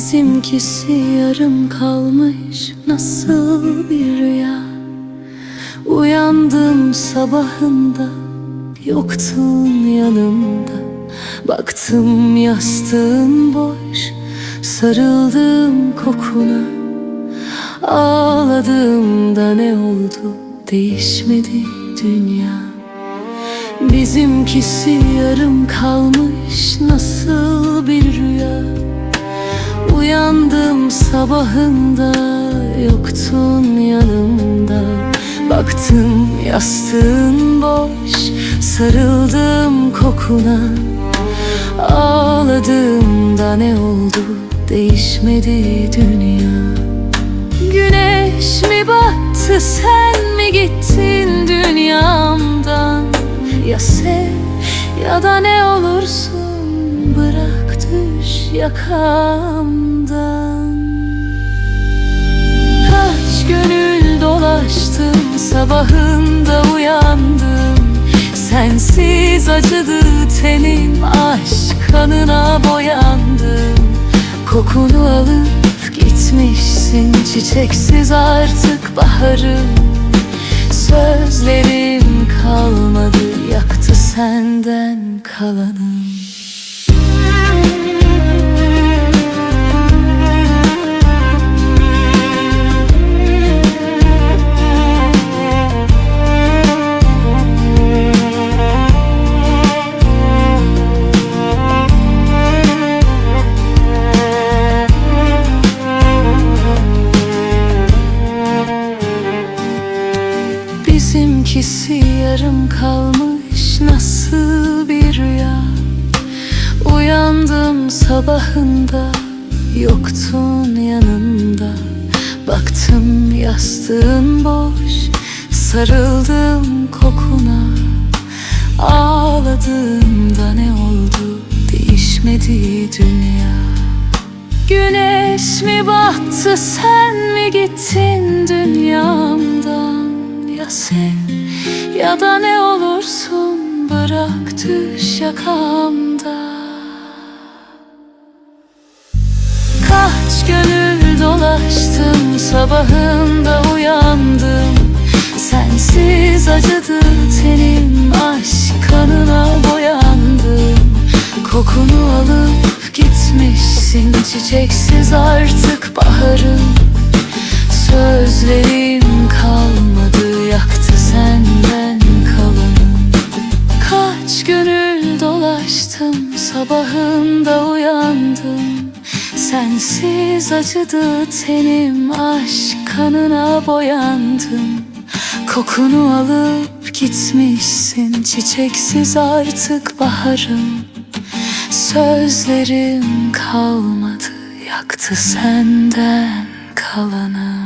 Bizimkisi yarım kalmış nasıl bir rüya. Uyandım sabahında, yoktun yanımda. Baktım yastığın boş, sarıldım kokuna. Ağladığımda ne oldu, değişmedi dünya. Bizimkisi yarım kalmış nasıl bir rüya. Uyandım sabahında, yoktun yanımda. Baktım yastığın boş, sarıldım kokuna. Ağladığımda ne oldu, değişmedi dünya. Güneş mi battı, sen mi gittin dünyamdan? Ya sev ya da ne olursun, bırak düş yakamdan. Kaç gönül dolaştım, sabahında uyandım. Sensiz acıdı tenim, aşk kanına boyandım. Kokunu alıp gitmişsin, çiçeksiz artık baharım. Sözlerim kalmadı, yaktı senden kalanım. Bizimkisi yarım kalmış nasıl bir rüya. Uyandım sabahında, yoktun yanımda. Baktım yastığın boş, sarıldım kokuna. Ağladığımda ne oldu, değişmedi dünya. Güneş mi battı, sen mi gittin dünyamdan? Ya sev ya da ne olursun, bırak düş yakamda. Kaç gönül dolaştım, sabahında uyandım. Sensiz acıdı tenim, aşk kanına boyandım. Kokunu alıp gitmişsin, çiçeksiz artık baharım. Sözlerim kalmadı, yaktı senden kalanım. Kaç gönül dolaştım, sabahında uyandım. Sensiz acıdı tenim, aşk kanına boyandım. Kokunu alıp gitmişsin, çiçeksiz artık baharım. Sözlerim kalmadı, yaktı senden kalanım.